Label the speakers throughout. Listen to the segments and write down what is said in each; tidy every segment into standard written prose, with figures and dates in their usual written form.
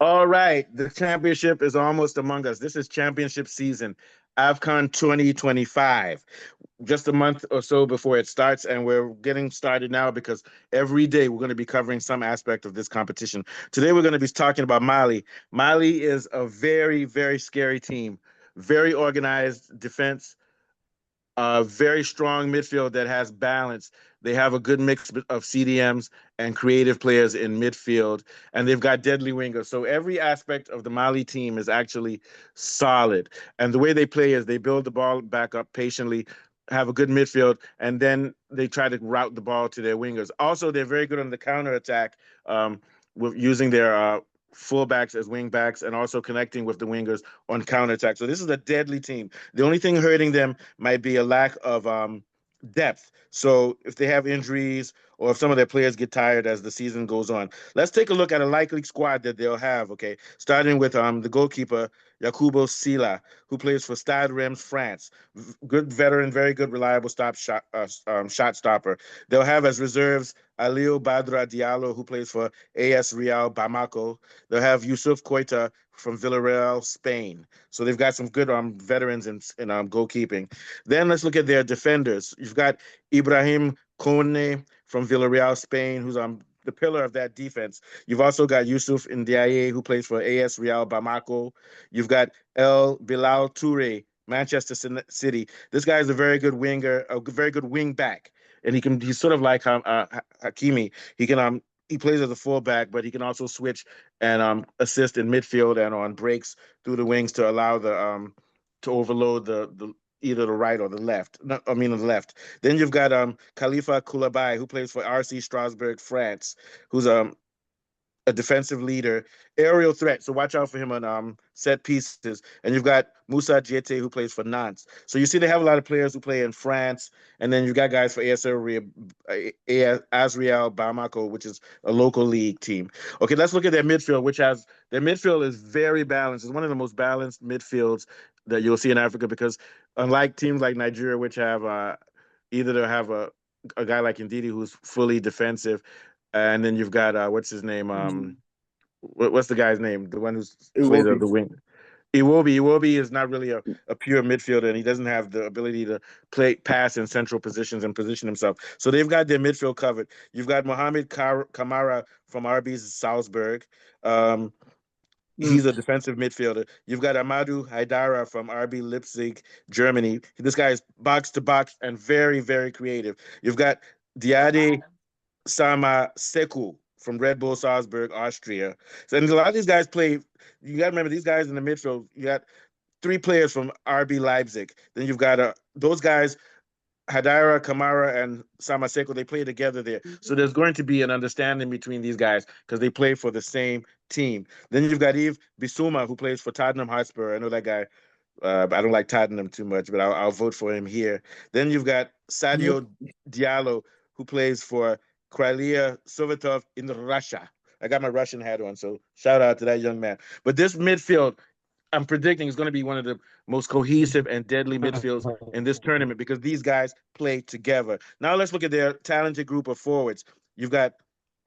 Speaker 1: All right, the championship is almost among us. This is championship season, AFCON 2025. Just a month or so before it starts, and we're getting started now because every day we're going to be covering some aspect of this competition. Today we're going to be talking about Mali. Mali is a very, very scary team, very organized defense, a very strong midfield that has balance. They have a good mix of CDMs and creative players in midfield, and they've got deadly wingers. So every aspect of the Mali team is actually solid. And the way they play is they build the ball back up patiently, have a good midfield, and then they try to route the ball to their wingers. Also, they're very good on the counter attack, with using their fullbacks as wing backs and also connecting with the wingers on counter attack. So this is a deadly team. The only thing hurting them might be a lack of depth. So if they have injuries or if some of their players get tired as the season goes on, let's take a look at a likely squad that they'll have. Okay, starting with the goalkeeper Yakubo Sila, who plays for Stade Reims, France. Good veteran, very good, reliable shot stopper. They'll have as reserves Aliou Badra Diallo, who plays for AS Real Bamako. They'll have Yusuf Koita from Villarreal, Spain. So they've got some good veterans in goalkeeping. Then let's look at their defenders. You've got Ibrahim Kone from Villarreal, Spain, who's the pillar of that defense. You've also got Yusuf Ndiaye, who plays for AS Real Bamako. You've got El Bilal Toure, Manchester City. This guy is a very good winger, a very good wing back, and he's sort of like Hakimi. He plays as a fullback, but he can also switch and assist in midfield and on breaks through the wings to allow the to overload the either the right or the left. No, I mean the left. Then you've got Khalifa Koulibaly, who plays for RC Strasbourg, France, who's a defensive leader, aerial threat. So watch out for him on set pieces. And you've got Moussa Diete, who plays for Nantes. So you see they have a lot of players who play in France, and then you've got guys for Asriel Bamako, which is a local league team. Okay, let's look at their midfield, which has their midfield is very balanced. It's one of the most balanced midfields that you'll see in Africa because unlike teams like Nigeria, which have either they have a guy like Ndidi who's fully defensive, and then you've got what's his name? What's the guy's name? The one who
Speaker 2: It
Speaker 1: plays
Speaker 2: will
Speaker 1: at
Speaker 2: be.
Speaker 1: the wing. Iwobi is not really a pure midfielder, and he doesn't have the ability to play pass in central positions and position himself. So they've got their midfield covered. You've got Mohamed Kamara from RB's Salzburg. Um,
Speaker 2: Mm.
Speaker 1: he's a defensive midfielder. You've got Amadou Haidara from RB Leipzig, Germany. This guy is box to box and very, very creative. You've got Diade Sama Seku from Red Bull Salzburg, Austria. So, and a lot of these guys play. You got to remember these guys in the midfield. You got three players from RB Leipzig. Then you've got those guys, Hadira, Kamara, and Samaseko. They play together there. So there's going to be an understanding between these guys because they play for the same team. Then you've got Yves Bissouma, who plays for Tottenham Hotspur. I know that guy. I don't like Tottenham too much, but I'll vote for him here. Then you've got
Speaker 2: Yep.
Speaker 1: Sadio Diallo, who plays for Krylia Sovetov in Russia. I got my Russian hat on, so shout out to that young man. But this midfield, I'm predicting, is going to be one of the most cohesive and deadly midfields in this tournament because these guys play together. Now let's look at their talented group of forwards. You've got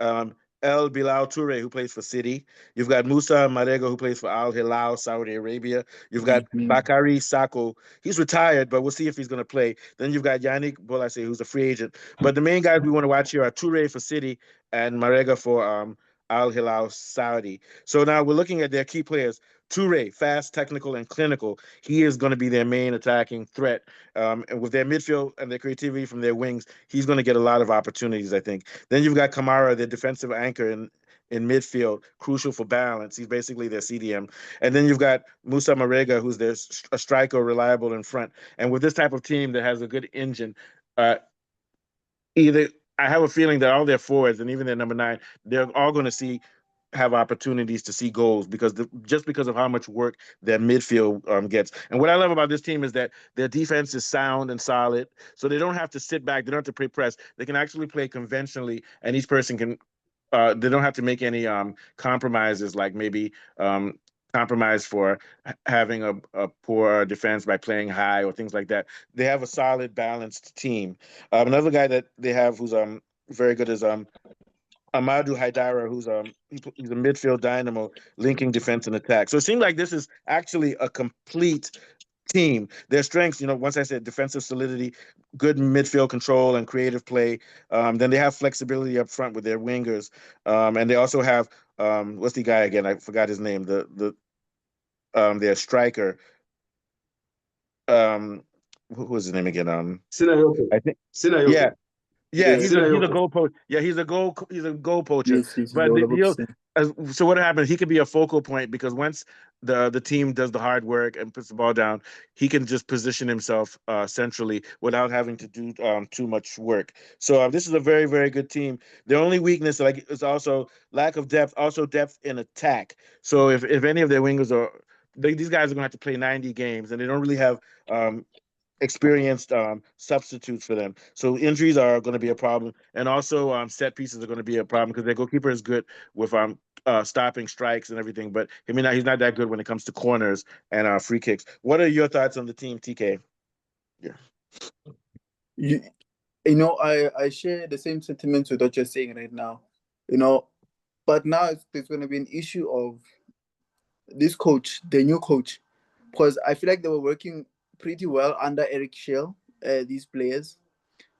Speaker 1: um, El Bilal Toure, who plays for City. You've got Musa Marega, who plays for Al Hilal, Saudi Arabia. You've got
Speaker 2: Mhm.
Speaker 1: Bakari Sako. He's retired, but we'll see if he's going to play. Then you've got Yannick Bolasie, who's a free agent. But the main guys we want to watch here are Toure for City and Marega for Al Hilal, Saudi. So now we're looking at their key players. Toure, fast, technical, and clinical. He is going to be their main attacking threat. And with their midfield and their creativity from their wings, he's going to get a lot of opportunities, I think. Then you've got Kamara, their defensive anchor in midfield, crucial for balance. He's basically their CDM. And then you've got Musa Marega, who's a striker, reliable in front. And with this type of team that has a good engine, uh, either I have a feeling that all their forwards and even their number nine, they're all going to have opportunities to see goals because just because of how much work their midfield gets. And what I love about this team is that their defense is sound and solid, so they don't have to sit back. They don't have to play press. They can actually play conventionally, and each person can. They don't have to make any compromises, like maybe compromise for having a poor defense by playing high or things like that. They have a solid, balanced team. Another guy that they have who's very good is Amadou Haidara, he's a midfield dynamo, linking defense and attack. So it seems like this is actually a complete team. Their strengths, once I said defensive solidity, good midfield control and creative play. Then they have flexibility up front with their wingers, and they also have what's the guy again? I forgot his name. Their striker. Um, who was his name again?
Speaker 2: Sinayoko.
Speaker 1: I think yeah,
Speaker 2: Sinayoko.
Speaker 1: yeah,
Speaker 2: Yeah,
Speaker 1: he's a
Speaker 2: Sinayoko.
Speaker 1: goal poach. Yeah, he's a goal poacher.
Speaker 3: Yes, yes,
Speaker 1: But
Speaker 3: I was about to
Speaker 1: he'll
Speaker 3: say.
Speaker 1: so what happens? He could be a focal point because once the team does the hard work and puts the ball down, he can just position himself centrally without having to do too much work. So this is a very very good team. The only weakness like is also lack of depth, also depth in attack. So if any of their wingers these guys are going to have to play 90 games, and they don't really have um, experienced substitutes for them. So injuries are going to be a problem, and also set pieces are going to be a problem because their goalkeeper is good with stopping strikes and everything, but he's not that good when it comes to corners and free kicks. What are your thoughts on the team, TK? Yeah.
Speaker 3: You, I share the same sentiments with what you're saying right now. You know, but now there's going to be an issue of this coach, the new coach, because I feel like they were working pretty well under Eric Shell, these players.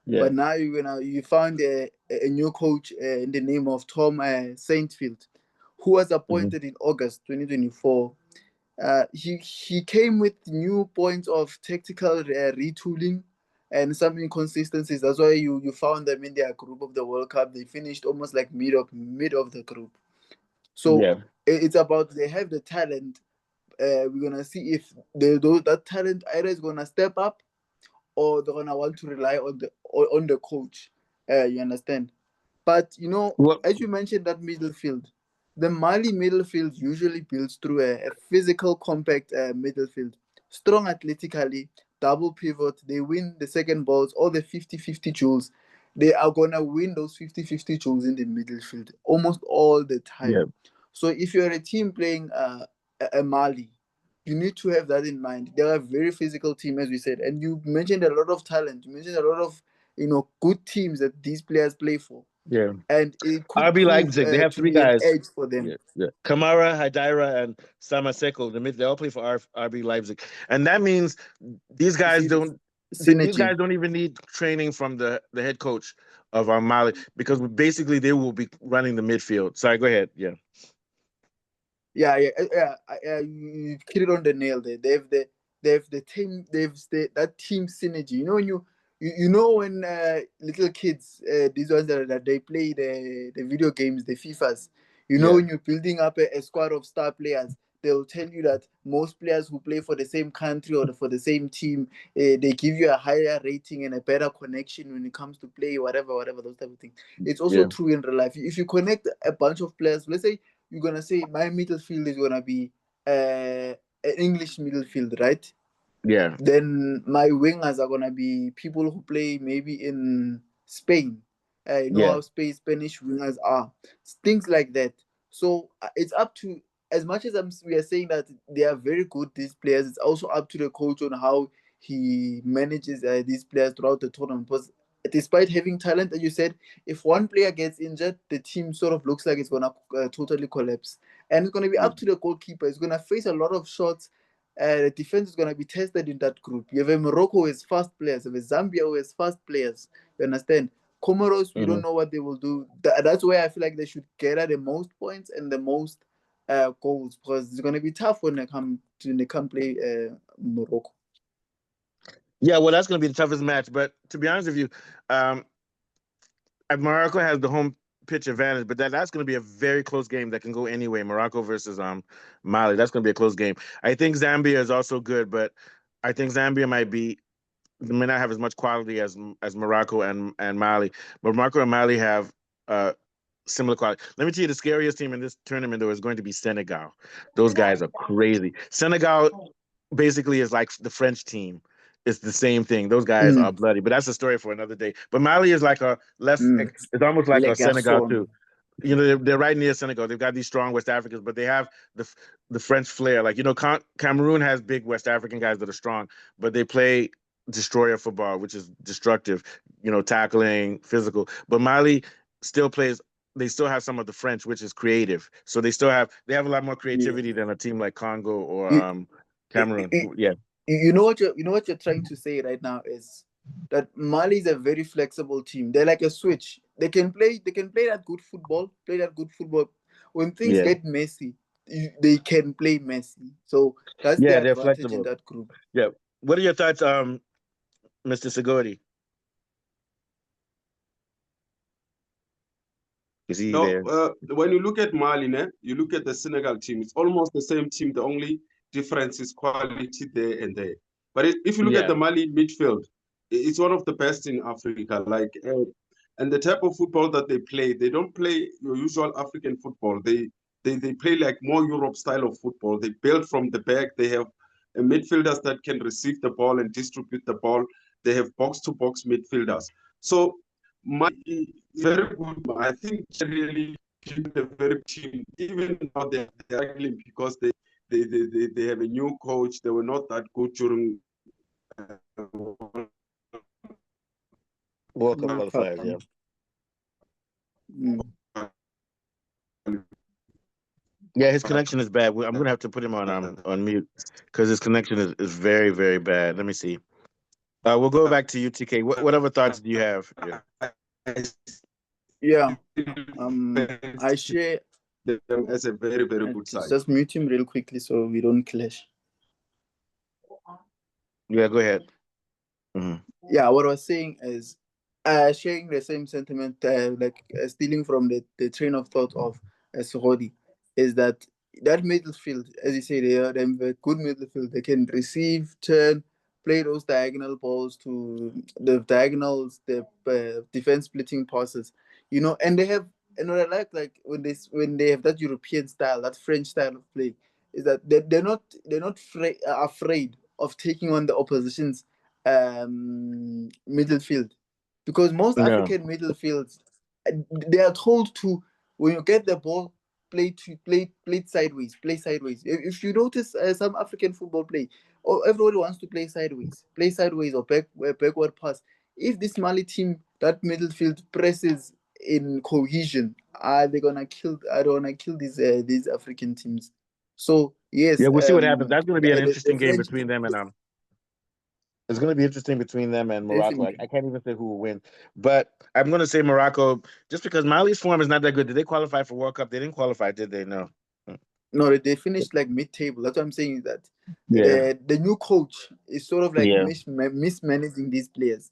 Speaker 1: Yeah.
Speaker 3: But now you found a new coach in the name of Tom Saintfield, who was
Speaker 1: Mhm.
Speaker 3: appointed in August 2024. He came with new points of tactical retooling and some inconsistencies. That's why you found them in their group of the World Cup. They finished almost like mid of the group. So
Speaker 1: Yeah.
Speaker 3: it's about they have the talent. We're gonna see if that talent either is gonna step up or they're gonna want to rely on the coach. You understand? But
Speaker 1: Well,
Speaker 3: as you mentioned, that middle field, the Mali middle field usually builds through a physical, compact middle field, strong athletically, double pivot. They win the second balls, all the 50-50 duels. They are gonna win those 50-50 duels in the middle field almost all the
Speaker 1: yeah.
Speaker 3: time. So if you're a team playing a Mali, you need to have that in mind. They're a very physical team, as we said, and you mentioned a lot of talent. You mentioned a lot of good teams that these players play for,
Speaker 1: Yeah.
Speaker 3: and it could
Speaker 1: RB
Speaker 3: prove
Speaker 1: Leipzig, they have
Speaker 3: to
Speaker 1: three
Speaker 3: be an
Speaker 1: guys.
Speaker 3: edge for them.
Speaker 1: Yeah, yeah. Kamara, Haidara, and Samaseko. They all play for RB Leipzig, and that means these
Speaker 3: You
Speaker 1: guys
Speaker 3: see this
Speaker 1: don't. These
Speaker 3: synergy.
Speaker 1: guys don't even need training from the head coach of Mali because basically they will be running the midfield. Sorry, go ahead. Yeah,
Speaker 3: You hit it on the nail there. They have the team. That team synergy. When when little kids, these ones that they play the video games, the FIFAs.
Speaker 1: yeah,
Speaker 3: When you're building up a squad of star players, they'll tell you that most players who play for the same country or for the same team, they give you a higher rating and a better connection when it comes to play, whatever those type of things. It's also
Speaker 1: yeah,
Speaker 3: true in real life. If you connect a bunch of players, let's say you're gonna say my middle field is gonna be an English middle field, right?
Speaker 1: yeah,
Speaker 3: Then my wingers are gonna be people who play maybe in Spain. You know
Speaker 1: yeah,
Speaker 3: how Spanish wingers are, things like that. So it's up to, as much as we are saying that they are very good, these players. It's also up to the coach on how he manages these players throughout the tournament. Because despite having talent, as you said, if one player gets injured, the team sort of looks like it's gonna totally collapse, and it's gonna be
Speaker 1: yeah.
Speaker 3: up to the goalkeeper. It's gonna face a lot of shots. The defense is going to be tested in that group. You have a Morocco who has fast players, you have a Zambia who has fast players. You understand? Comoros, we
Speaker 1: Hmm.
Speaker 3: don't know what they will do. That's where I feel like they should gather the most points and the most goals, because it's going to be tough when they come play Morocco.
Speaker 1: Yeah, well, that's going to be the toughest match. But to be honest with you, um, Morocco has the home pitch advantage, but that's going to be a very close game that can go anyway. Morocco versus Mali, that's going to be a close game. I think Zambia is also good, but I think Zambia may not have as much quality as Morocco and Mali, but Morocco and Mali have uh similar quality. Let me tell you, the scariest team in this tournament though is going to be Senegal. Those guys are crazy. Senegal basically is like the French team. It's the same thing. Those guys are
Speaker 3: Mm,
Speaker 1: bloody, but that's a story for another day. But Mali is like a less.
Speaker 3: mm.
Speaker 1: It's almost like a Senegal
Speaker 3: Legason.
Speaker 1: too. They're right near Senegal. They've got these strong West Africans, but they have the French flair. Like Cameroon has big West African guys that are strong, but they play destroyer football, which is destructive. Tackling, physical. But Mali still plays they still have some of the French, which is creative. So they have a lot more
Speaker 3: Yeah.
Speaker 1: creativity than a team like Congo or
Speaker 3: You,
Speaker 1: Cameroon.
Speaker 3: you,
Speaker 1: Yeah,
Speaker 3: you know what you're trying to say right now is that Mali is a very flexible team. They're like a switch. They can play that good football, play that good football. When things
Speaker 1: yeah,
Speaker 3: get messy, they can play messy. So that's the
Speaker 1: yeah. They're
Speaker 3: advantage in
Speaker 1: flexible.
Speaker 3: that group.
Speaker 1: Yeah. What are your thoughts, Mr. Segodi? Is he
Speaker 2: No,
Speaker 1: there?
Speaker 2: when you look at Mali, you look at the Senegal team, it's almost the same team. The only difference is quality there and there. But if you look at
Speaker 1: Yeah.
Speaker 2: the Mali midfield, it's one of the best in Africa. And the type of football that they don't play your usual African football. They play like more Europe style of football. They build from the back. They have midfielders that can receive the ball and distribute the ball. They have box-to-box midfielders. So Mali is very good. I think really a very team. Even now they're struggling because they have a new coach. They were not that good during
Speaker 1: World Cup
Speaker 3: World Cup.
Speaker 1: qualifiers. Yeah.
Speaker 3: Mm.
Speaker 1: Yeah, his connection is bad. I'm gonna have to put him on mute because his connection is very, very bad. Let me see. We'll go back to UTK. What other thoughts do you have? Yeah.
Speaker 3: Yeah. I share.
Speaker 2: them as a very, very good
Speaker 3: Just,
Speaker 2: side.
Speaker 3: just mute him real quickly so we don't clash.
Speaker 1: Yeah, go ahead. Mhm.
Speaker 3: Yeah, what I was saying is sharing the same sentiment, stealing from the train of thought of Suhodi, is that that midfield, as you say, they are them a good midfield. They can receive, turn, play those diagonal balls to the diagonals, the defense splitting passes, and they have. And what I like when they have that European style, that French style of play, is that they're not afraid of taking on the opposition's midfield, because most
Speaker 1: No.
Speaker 3: African midfields, they are told to, when you get the ball, play sideways, play sideways. If you notice some African football play, or everybody wants to play sideways or backward pass. If this Mali team, that midfield presses in cohesion, are they gonna kill these African teams? So
Speaker 1: Yeah,
Speaker 3: yes,
Speaker 1: we'll see what happens. That's going to be an
Speaker 3: the
Speaker 1: interesting game
Speaker 3: French
Speaker 1: between them and It's going to be interesting between them and Morocco. I
Speaker 3: definitely.
Speaker 1: can't even say who will win, but I'm going to say Morocco just because Mali's form is not that good. Did they qualify for World Cup? They didn't qualify, did they? No.
Speaker 3: No, they finished like mid-table. That's what I'm saying, is that
Speaker 1: Yeah.
Speaker 3: the new coach is sort of like
Speaker 1: Yeah.
Speaker 3: mismanaging these players.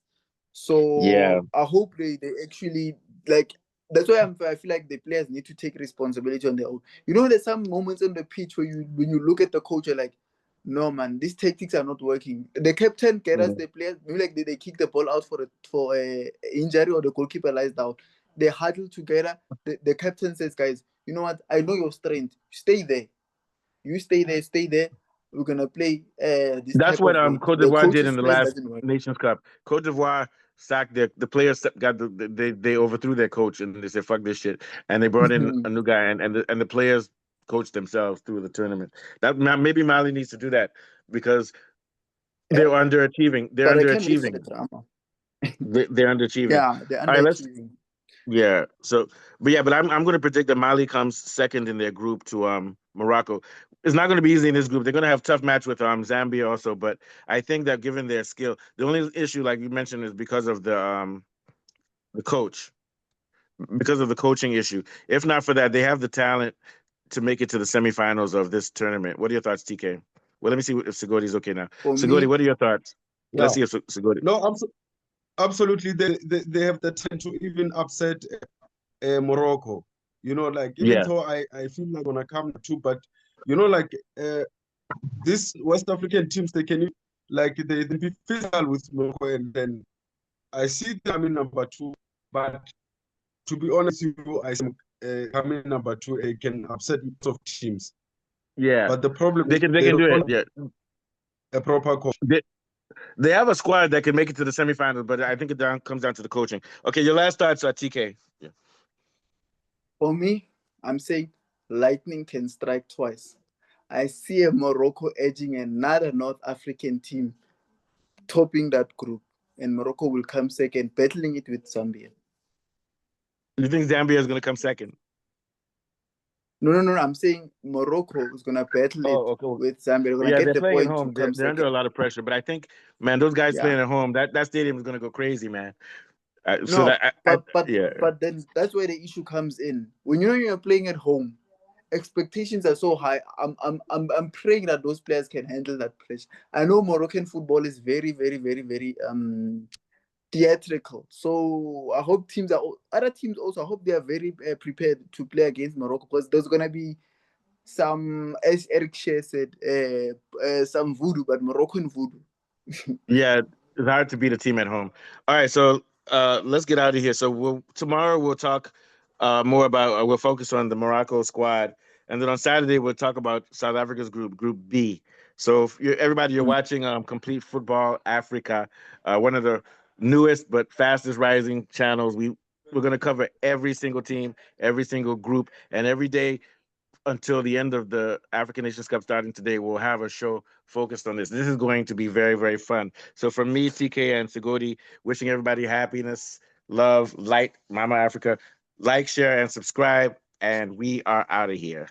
Speaker 1: Yeah.
Speaker 3: So I hope they actually, like, that's why I feel like the players need to take responsibility on their own. There's some moments on the pitch where when you look at the coach, you're like, no man, these tactics are not working. The captain gathers the players, maybe like they kick the ball out for a injury, or the goalkeeper lies down. They huddle together. The captain says, guys, you know what? I know your strength. Stay there. You stay there. Stay there. We're gonna play this
Speaker 1: That's
Speaker 3: type
Speaker 1: what
Speaker 3: of way.
Speaker 1: Cote
Speaker 3: The
Speaker 1: d'Ivoire did
Speaker 3: coach's
Speaker 1: in the
Speaker 3: plan
Speaker 1: last
Speaker 3: doesn't work.
Speaker 1: Nations Cup. Cote d'Ivoire sacked the players got they overthrew their coach and they said fuck this shit, and they brought in a new guy, and the players coached themselves through the tournament. That maybe Mali needs to do that because they're
Speaker 3: Yeah,
Speaker 1: underachieving. They're
Speaker 3: but I can't wait for the
Speaker 1: underachieving.
Speaker 3: drama.
Speaker 1: They're underachieving.
Speaker 3: Yeah, they're
Speaker 1: All right, let's
Speaker 3: underachieving.
Speaker 1: yeah. So, but I'm going to predict that Mali comes second in their group to Morocco. It's not going to be easy in this group. They're going to have a tough match with Zambia also, but I think that given their skill, the only issue, like you mentioned, is because of the coach, because of the coaching issue. If not for that, they have the talent to make it to the semifinals of this tournament. What are your thoughts, TK? Well, let me see if Segodi's okay now.
Speaker 3: For
Speaker 1: Segodi,
Speaker 3: me,
Speaker 1: what are your thoughts? Let's
Speaker 2: Yeah.
Speaker 1: see if Segodi.
Speaker 2: No, absolutely. They have the talent to even upset Morocco. Like, even
Speaker 1: Yeah,
Speaker 2: though I feel like gonna come too, but like these West African teams, they can they be physical with Morocco, and then I see them coming number two. But to be honest with you, I see coming number two. It can upset most of teams.
Speaker 1: yeah.
Speaker 2: But the problem
Speaker 1: They
Speaker 2: is
Speaker 1: can
Speaker 2: they
Speaker 1: do
Speaker 2: don't
Speaker 1: it.
Speaker 2: have
Speaker 1: Yeah.
Speaker 2: a proper coach.
Speaker 1: They have a squad that can make it to the semifinals, but I think comes down to the coaching. Okay, your last thoughts are TK. Yeah.
Speaker 3: for me, I'm saying lightning can strike twice. I see a Morocco edging another North African team topping that group, and Morocco will come second, battling it with Zambia.
Speaker 1: You think Zambia is going to come second?
Speaker 3: No. I'm saying Morocco is gonna battle it
Speaker 1: Oh, okay.
Speaker 3: with Zambia. They're gonna
Speaker 1: Yeah,
Speaker 3: get
Speaker 1: they're
Speaker 3: the
Speaker 1: playing at
Speaker 3: point to
Speaker 1: home.
Speaker 3: come
Speaker 1: They're under a
Speaker 3: second.
Speaker 1: lot of pressure, but I think, man, those guys
Speaker 3: Yeah.
Speaker 1: playing at home, that stadium is going to go crazy, man. So
Speaker 3: No,
Speaker 1: that
Speaker 3: but but
Speaker 1: yeah,
Speaker 3: but then that's where the issue comes in. When you're playing at home, expectations are so high. I'm praying that those players can handle that pressure. I know Moroccan football is very theatrical. So I hope other teams also. I hope they are very prepared to play against Morocco, because there's gonna be some, as Eric Shea said, some voodoo, but Moroccan voodoo.
Speaker 1: yeah, it's hard to beat a team at home. All right, so let's get out of here. So tomorrow we'll talk more about we'll focus on the Morocco squad, and then on Saturday we'll talk about South Africa's Group B. So if everybody, you're watching Complete Football Africa, one of the newest but fastest rising channels. We're going to cover every single team, every single group, and every day until the end of the African Nations Cup starting today, we'll have a show focused on this. This is going to be very, very fun. So from me, TK, and Sigodi, wishing everybody happiness, love, light, Mama Africa. Like, share, and subscribe. And we are out of here.